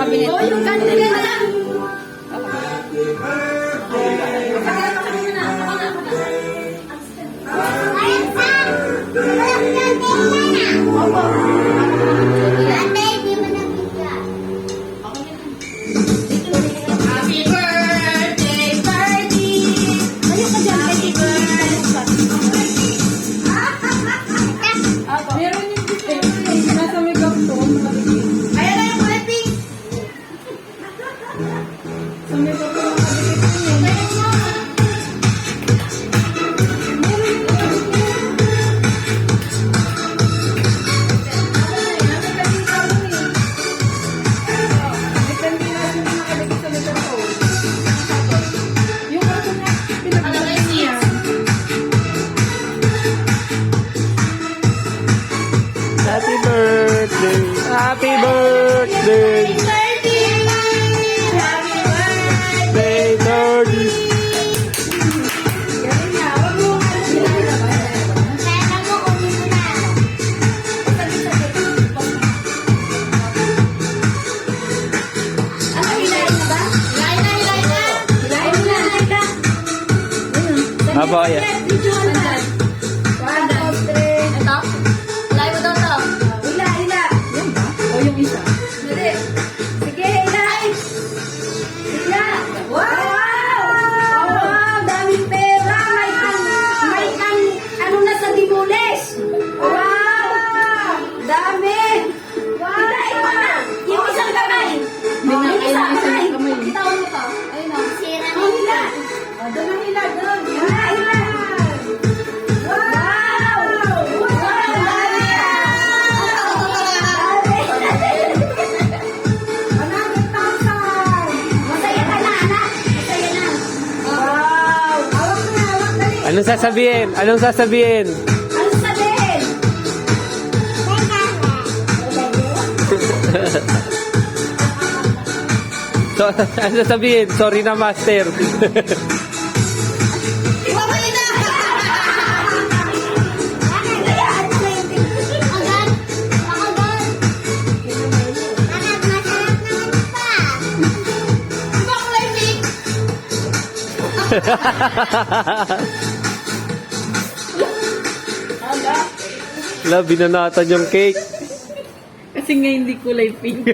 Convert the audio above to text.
cabinet. Oh, yung cabinet na lang. Happy birthday, Party! Ayun ka dyan, happy birthday. Meron yung nasa makeup to. Ayan na yung kulay pink. Sa makeup to. Happy birthday! Happy birthday! Day 30! Aba, yan. Yung isa. Dali. Sige, ilay. Ila. Wow! Wow! Daming pera. May ano na sa dimules. Wow! Dami. Wow! Yung isang kamay. Yung isang kamay. Itawan mo ka. Ayun o. Sira mo. Hila. Doon ang hila. Doon. Hila. Hila. Anong sasabihin? Anong sasabihin? Ano sabihin? So, ano sasabihin? Sorry na, master. Ibabalik na! La, binanatan yung cake. Kasi nga hindi kulay pink.